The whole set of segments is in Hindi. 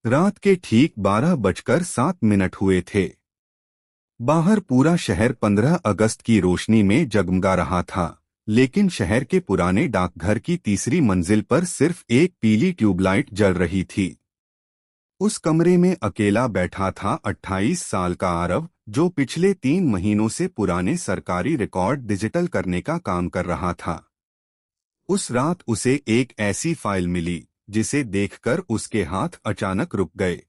रात के ठीक 12:07 हुए थे। बाहर पूरा शहर 15 अगस्त की रोशनी में जगमगा रहा था, लेकिन शहर के पुराने डाकघर की तीसरी मंजिल पर सिर्फ एक पीली ट्यूबलाइट जल रही थी। उस कमरे में अकेला बैठा था 28 साल का आरव, जो पिछले 3 महीनों से पुराने सरकारी रिकॉर्ड डिजिटल करने का काम कर रहा था। उस रात उसे एक ऐसी फाइल मिली जिसे देखकर उसके हाथ अचानक रुक गए।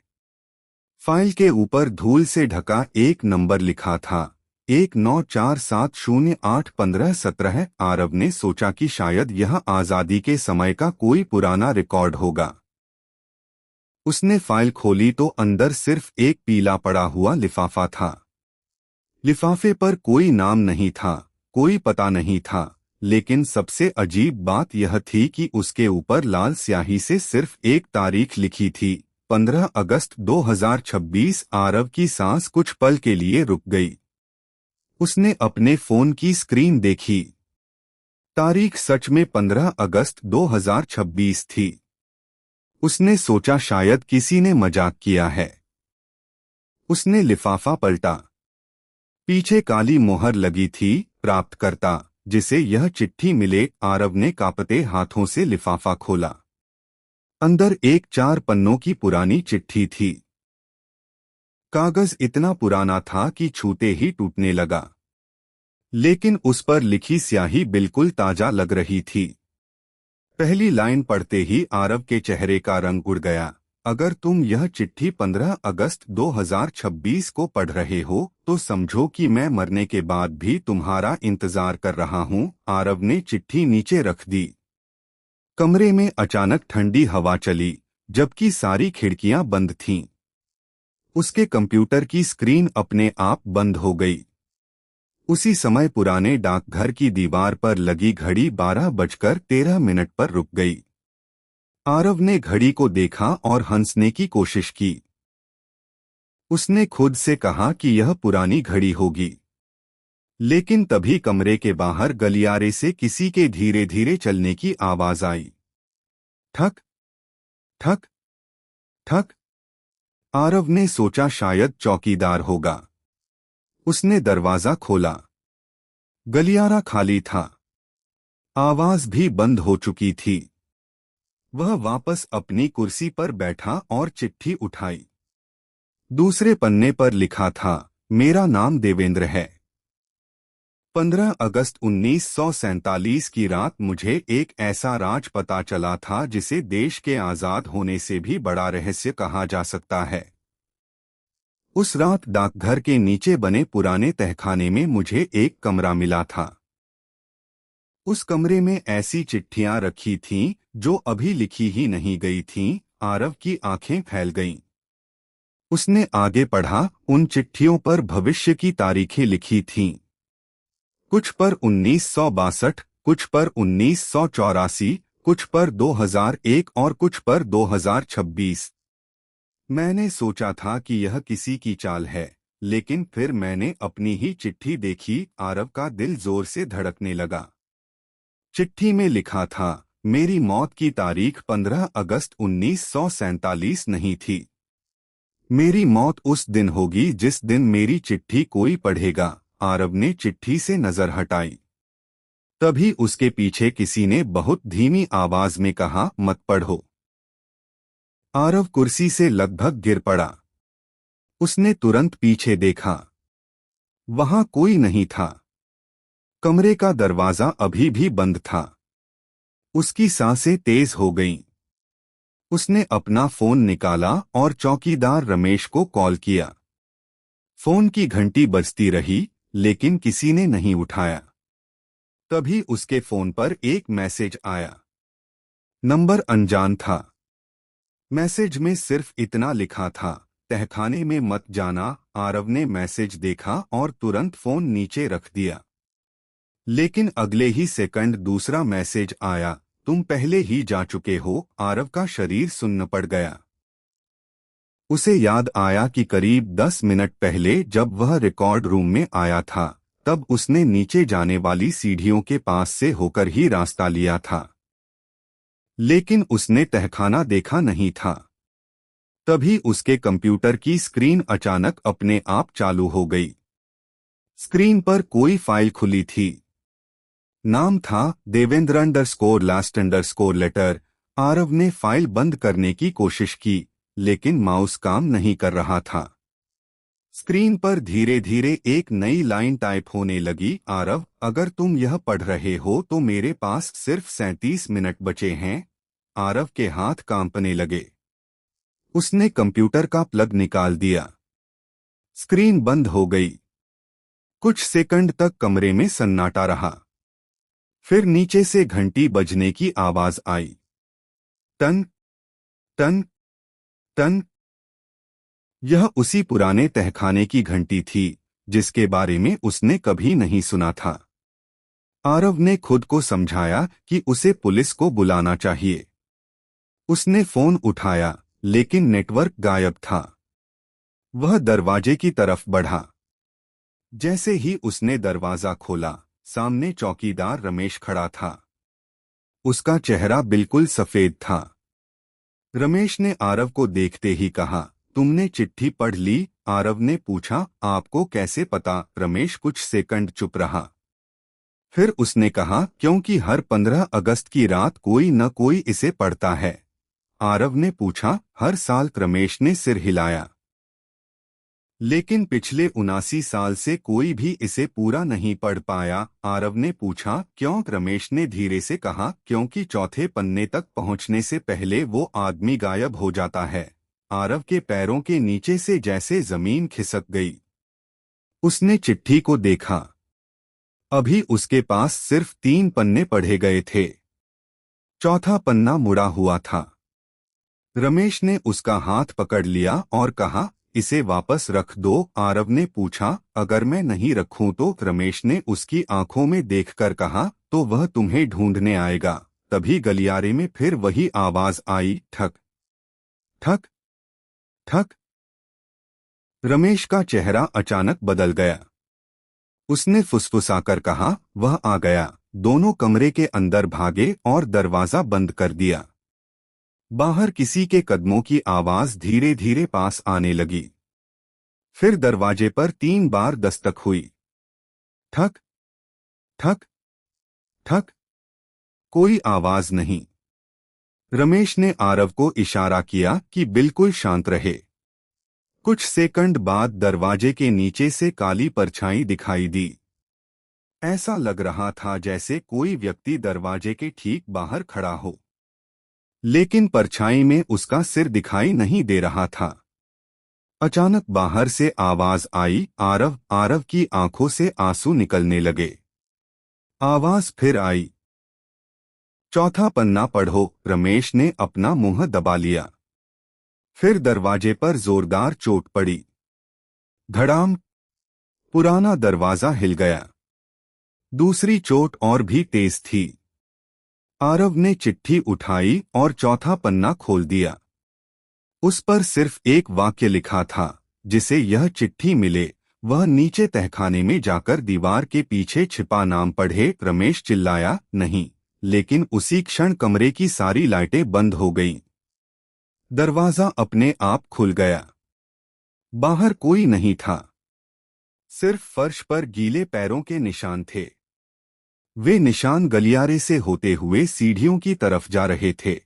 फाइल के ऊपर धूल से ढका एक नंबर लिखा था, 1947081517। आरव ने सोचा कि शायद यह आज़ादी के समय का कोई पुराना रिकॉर्ड होगा। उसने फाइल खोली तो अंदर सिर्फ एक पीला पड़ा हुआ लिफाफा था। लिफाफे पर कोई नाम नहीं था, कोई पता नहीं था, लेकिन सबसे अजीब बात यह थी कि उसके ऊपर लाल स्याही से सिर्फ एक तारीख लिखी थी, 15 अगस्त 2026। आरव की सांस कुछ पल के लिए रुक गई। उसने अपने फोन की स्क्रीन देखी। तारीख सच में 15 अगस्त 2026 थी। उसने सोचा शायद किसी ने मजाक किया है। उसने लिफाफा पलटा। पीछे काली मोहर लगी थी, प्राप्तकर्ता, जिसे यह चिट्ठी मिले। आरव ने कांपते हाथों से लिफाफा खोला। अंदर एक 4 पन्नों की पुरानी चिट्ठी थी। कागज इतना पुराना था कि छूते ही टूटने लगा, लेकिन उस पर लिखी स्याही बिल्कुल ताजा लग रही थी। पहली लाइन पढ़ते ही आरव के चेहरे का रंग उड़ गया। अगर तुम यह चिट्ठी 15 अगस्त 2026 को पढ़ रहे हो तो समझो कि मैं मरने के बाद भी तुम्हारा इंतजार कर रहा हूँ। आरव ने चिट्ठी नीचे रख दी। कमरे में अचानक ठंडी हवा चली, जबकि सारी खिड़कियां बंद थीं। उसके कंप्यूटर की स्क्रीन अपने आप बंद हो गई। उसी समय पुराने डाकघर की दीवार पर लगी घड़ी 12:13 पर रुक गई। आरव ने घड़ी को देखा और हंसने की कोशिश की। उसने खुद से कहा कि यह पुरानी घड़ी होगी। लेकिन तभी कमरे के बाहर गलियारे से किसी के धीरे धीरे चलने की आवाज आई। ठक ठक ठक। आरव ने सोचा शायद चौकीदार होगा। उसने दरवाजा खोला। गलियारा खाली था। आवाज भी बंद हो चुकी थी। वह वापस अपनी कुर्सी पर बैठा और चिट्ठी उठाई। दूसरे पन्ने पर लिखा था, मेरा नाम देवेंद्र है। 15 अगस्त 1947 की रात मुझे एक ऐसा राज पता चला था जिसे देश के आजाद होने से भी बड़ा रहस्य कहा जा सकता है। उस रात डाकघर के नीचे बने पुराने तहखाने में मुझे एक कमरा मिला था। उस कमरे में ऐसी चिट्ठियां रखी थीं जो अभी लिखी ही नहीं गई थीं। आरव की आंखें फैल गईं। उसने आगे पढ़ा। उन चिट्ठियों पर भविष्य की तारीखें लिखी थीं। कुछ पर 1962, कुछ पर 1984, कुछ पर 2001 और कुछ पर 2026। मैंने सोचा था कि यह किसी की चाल है, लेकिन फिर मैंने अपनी ही चिट्ठी देखी। आरव का दिल जोर से धड़कने लगा। चिट्ठी में लिखा था, मेरी मौत की तारीख 15 अगस्त 1947 नहीं थी। मेरी मौत उस दिन होगी जिस दिन मेरी चिट्ठी कोई पढ़ेगा। आरव ने चिट्ठी से नजर हटाई। तभी उसके पीछे किसी ने बहुत धीमी आवाज में कहा, मत पढ़ो। आरव कुर्सी से लगभग गिर पड़ा। उसने तुरंत पीछे देखा। वहां कोई नहीं था। कमरे का दरवाजा अभी भी बंद था। उसकी सांसें तेज हो गईं। उसने अपना फोन निकाला और चौकीदार रमेश को कॉल किया। फोन की घंटी बजती रही, लेकिन किसी ने नहीं उठाया। तभी उसके फोन पर एक मैसेज आया। नंबर अनजान था। मैसेज में सिर्फ इतना लिखा था, तहखाने में मत जाना। आरव ने मैसेज देखा और तुरंत फोन नीचे रख दिया। लेकिन अगले ही सेकंड दूसरा मैसेज आया, तुम पहले ही जा चुके हो। आरव का शरीर सुन्न पड़ गया। उसे याद आया कि करीब 10 मिनट पहले जब वह रिकॉर्ड रूम में आया था, तब उसने नीचे जाने वाली सीढ़ियों के पास से होकर ही रास्ता लिया था। लेकिन उसने तहखाना देखा नहीं था। तभी उसके कंप्यूटर की स्क्रीन अचानक अपने आप चालू हो गई। स्क्रीन पर कोई फाइल खुली थी। नाम था Devendra underscore last underscore letter. Aarav ने फाइल बंद करने की कोशिश की, लेकिन माउस काम नहीं कर रहा था। स्क्रीन पर धीरे धीरे एक नई लाइन टाइप होने लगी। आरव, अगर तुम यह पढ़ रहे हो तो मेरे पास सिर्फ 37 मिनट बचे हैं। आरव के हाथ कांपने लगे। उसने कंप्यूटर का प्लग निकाल दिया। स्क्रीन बंद हो गई। कुछ सेकंड तक कमरे में सन्नाटा रहा। फिर नीचे से घंटी बजने की आवाज आई। Ton ton ton. यह उसी पुराने तहखाने की घंटी थी जिसके बारे में उसने कभी नहीं सुना था। आरव ने खुद को समझाया कि उसे पुलिस को बुलाना चाहिए। उसने फोन उठाया, लेकिन नेटवर्क गायब था। वह दरवाजे की तरफ बढ़ा। जैसे ही उसने दरवाजा खोला, सामने चौकीदार रमेश खड़ा था। उसका चेहरा बिल्कुल सफेद था। रमेश ने आरव को देखते ही कहा, तुमने चिट्ठी पढ़ ली? आरव ने पूछा। आपको कैसे पता? रमेश कुछ सेकंड चुप रहा। फिर उसने कहा, क्योंकि हर 15 अगस्त की रात कोई न कोई इसे पढ़ता है। आरव ने पूछा, हर साल? रमेश ने सिर हिलाया। लेकिन पिछले 79 साल से कोई भी इसे पूरा नहीं पढ़ पाया। आरव ने पूछा, क्यों? रमेश ने धीरे से कहा, क्योंकि चौथे पन्ने तक पहुंचने से पहले वो आदमी गायब हो जाता है। आरव के पैरों के नीचे से जैसे जमीन खिसक गई। उसने चिट्ठी को देखा। अभी उसके पास सिर्फ 3 पन्ने पढ़े गए थे। चौथा पन्ना मुड़ा हुआ था। रमेश ने उसका हाथ पकड़ लिया और कहा, इसे वापस रख दो। आरव ने पूछा, अगर मैं नहीं रखूं तो? रमेश ने उसकी आंखों में देखकर कहा, तो वह तुम्हें ढूंढने आएगा। तभी गलियारे में फिर वही आवाज आई, ठक ठक ठक। रमेश का चेहरा अचानक बदल गया। उसने फुसफुसाकर कहा, वह आ गया। दोनों कमरे के अंदर भागे और दरवाजा बंद कर दिया। बाहर किसी के कदमों की आवाज धीरे धीरे पास आने लगी। फिर दरवाजे पर 3 बार दस्तक हुई। ठक ठक ठक। कोई आवाज नहीं। रमेश ने आरव को इशारा किया कि बिल्कुल शांत रहे। कुछ सेकंड बाद दरवाजे के नीचे से काली परछाई दिखाई दी। ऐसा लग रहा था जैसे कोई व्यक्ति दरवाजे के ठीक बाहर खड़ा हो, लेकिन परछाई में उसका सिर दिखाई नहीं दे रहा था। अचानक बाहर से आवाज आई, आरव। आरव की आंखों से आंसू निकलने लगे। आवाज फिर आई, चौथा पन्ना पढ़ो। रमेश ने अपना मुंह दबा लिया। फिर दरवाजे पर जोरदार चोट पड़ी। धड़ाम। पुराना दरवाजा हिल गया। दूसरी चोट और भी तेज थी। आरव ने चिट्ठी उठाई और चौथा पन्ना खोल दिया। उस पर सिर्फ एक वाक्य लिखा था, जिसे यह चिट्ठी मिले वह नीचे तहखाने में जाकर दीवार के पीछे छिपा नाम पढ़े। रमेश चिल्लाया, नहीं। लेकिन उसी क्षण कमरे की सारी लाइटें बंद हो गईं। दरवाजा अपने आप खुल गया। बाहर कोई नहीं था। सिर्फ फर्श पर गीले पैरों के निशान थे। वे निशान गलियारे से होते हुए सीढ़ियों की तरफ जा रहे थे।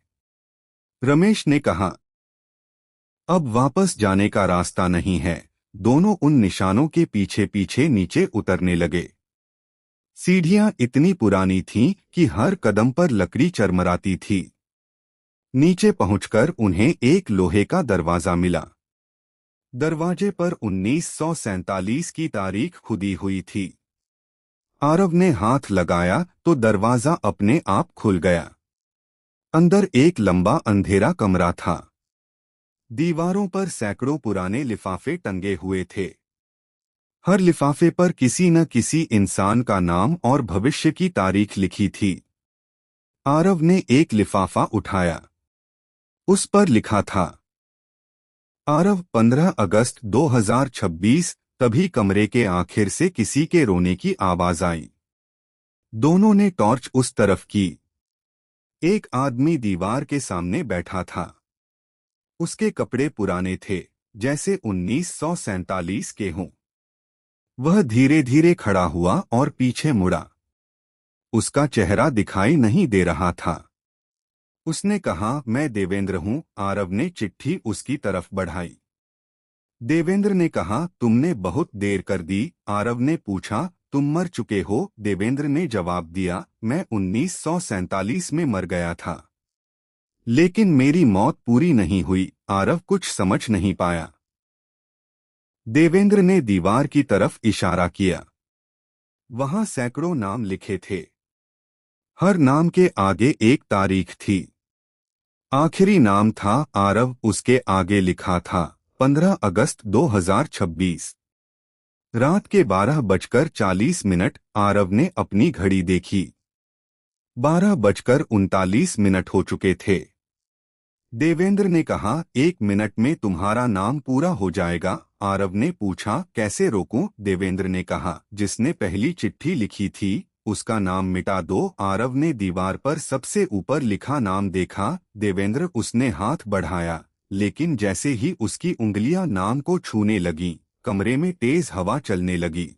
रमेश ने कहा, अब वापस जाने का रास्ता नहीं है। दोनों उन निशानों के पीछे पीछे नीचे उतरने लगे। सीढ़ियां इतनी पुरानी थीं कि हर कदम पर लकड़ी चरमराती थी। नीचे पहुंचकर उन्हें एक लोहे का दरवाजा मिला। दरवाजे पर 1947 की तारीख खुदी हुई थी। आरव ने हाथ लगाया तो दरवाजा अपने आप खुल गया। अंदर एक लंबा अंधेरा कमरा था। दीवारों पर सैकड़ों पुराने लिफाफे टंगे हुए थे। हर लिफाफे पर किसी न किसी इंसान का नाम और भविष्य की तारीख लिखी थी। आरव ने एक लिफाफा उठाया। उस पर लिखा था, आरव 15 अगस्त 2026। तभी कमरे के आखिर से किसी के रोने की आवाज आई। दोनों ने टॉर्च उस तरफ की। एक आदमी दीवार के सामने बैठा था। उसके कपड़े पुराने थे, जैसे 1947 के हों। वह धीरे धीरे खड़ा हुआ और पीछे मुड़ा। उसका चेहरा दिखाई नहीं दे रहा था। उसने कहा, मैं देवेंद्र हूं। आरव ने चिट्ठी उसकी तरफ बढ़ाई। देवेंद्र ने कहा, तुमने बहुत देर कर दी। आरव ने पूछा, तुम मर चुके हो? देवेंद्र ने जवाब दिया, मैं 1947 में मर गया था, लेकिन मेरी मौत पूरी नहीं हुई। आरव कुछ समझ नहीं पाया। देवेंद्र ने दीवार की तरफ इशारा किया। वहां सैकड़ों नाम लिखे थे। हर नाम के आगे एक तारीख थी। आखिरी नाम था आरव। उसके आगे लिखा था 15 अगस्त 2026। रात के 12:40। आरव ने अपनी घड़ी देखी। 12:39 हो चुके थे। देवेंद्र ने कहा, 1 मिनट में तुम्हारा नाम पूरा हो जाएगा। आरव ने पूछा, कैसे रोकूं? देवेंद्र ने कहा, जिसने पहली चिट्ठी लिखी थी उसका नाम मिटा दो। आरव ने दीवार पर सबसे ऊपर लिखा नाम देखा। देवेंद्र, उसने हाथ बढ़ाया, लेकिन जैसे ही उसकी उंगलियां नाम को छूने लगीं, कमरे में तेज हवा चलने लगी।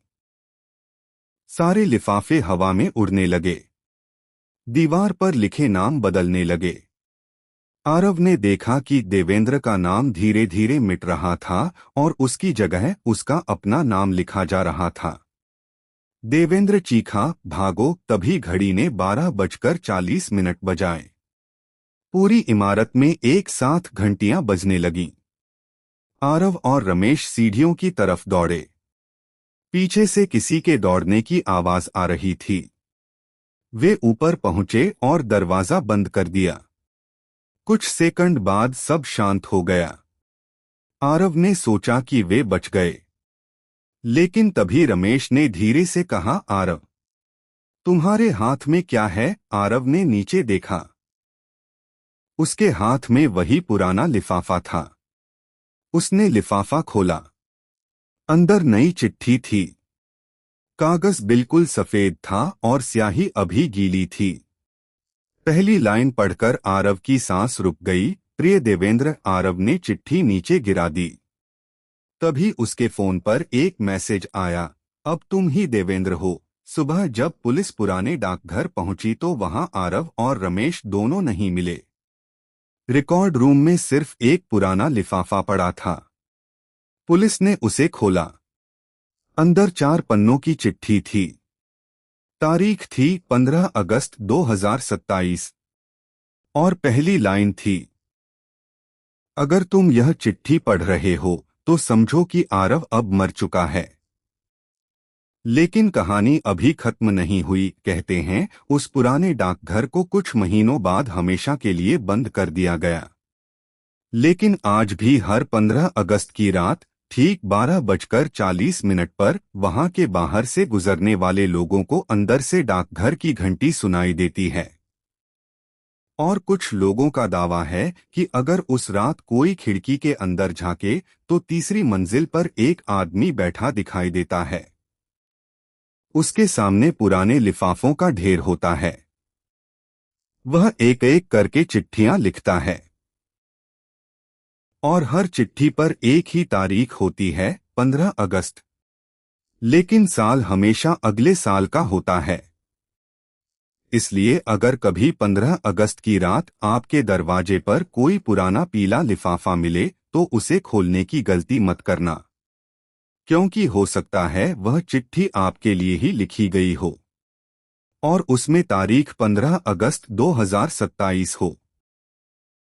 सारे लिफाफे हवा में उड़ने लगे। दीवार पर लिखे नाम बदलने लगे। आरव ने देखा कि देवेंद्र का नाम धीरे धीरे मिट रहा था और उसकी जगह उसका अपना नाम लिखा जा रहा था। देवेंद्र चीखा, भागो! तभी घड़ी ने 12:40 बजाए। पूरी इमारत में एक साथ घंटियां बजने लगीं। आरव और रमेश सीढ़ियों की तरफ दौड़े। पीछे से किसी के दौड़ने की आवाज आ रही थी। वे ऊपर पहुंचे और दरवाजा बंद कर दिया। कुछ सेकंड बाद सब शांत हो गया। आरव ने सोचा कि वे बच गए, लेकिन तभी रमेश ने धीरे से कहा, आरव, तुम्हारे हाथ में क्या है? आरव ने नीचे देखा। उसके हाथ में वही पुराना लिफाफा था। उसने लिफाफा खोला। अंदर नई चिट्ठी थी। कागज बिल्कुल सफेद था और स्याही अभी गीली थी। पहली लाइन पढ़कर आरव की सांस रुक गई। प्रिय देवेंद्र। आरव ने चिट्ठी नीचे गिरा दी। तभी उसके फोन पर एक मैसेज आया, अब तुम ही देवेंद्र हो। सुबह जब पुलिस पुराने डाकघर पहुंची तो वहां आरव और रमेश दोनों नहीं मिले। रिकॉर्ड रूम में सिर्फ एक पुराना लिफाफा पड़ा था। पुलिस ने उसे खोला। अंदर 4 पन्नों की चिट्ठी थी। तारीख थी 15 अगस्त 2027 और पहली लाइन थी, अगर तुम यह चिट्ठी पढ़ रहे हो तो समझो कि आरव अब मर चुका है। लेकिन कहानी अभी खत्म नहीं हुई। कहते हैं उस पुराने डाकघर को कुछ महीनों बाद हमेशा के लिए बंद कर दिया गया। लेकिन आज भी हर 15 अगस्त की रात ठीक 12:40 पर वहां के बाहर से गुजरने वाले लोगों को अंदर से डाकघर की घंटी सुनाई देती है। और कुछ लोगों का दावा है कि अगर उस रात कोई खिड़की के अंदर झांके तो तीसरी मंजिल पर एक आदमी बैठा दिखाई देता है। उसके सामने पुराने लिफाफों का ढेर होता है। वह एक एक करके चिट्ठियां लिखता है और हर चिट्ठी पर एक ही तारीख होती है, 15 अगस्त। लेकिन साल हमेशा अगले साल का होता है। इसलिए अगर कभी 15 अगस्त की रात आपके दरवाजे पर कोई पुराना पीला लिफाफा मिले तो उसे खोलने की गलती मत करना, क्योंकि हो सकता है वह चिट्ठी आपके लिए ही लिखी गई हो और उसमें तारीख 15 अगस्त 2027 हो।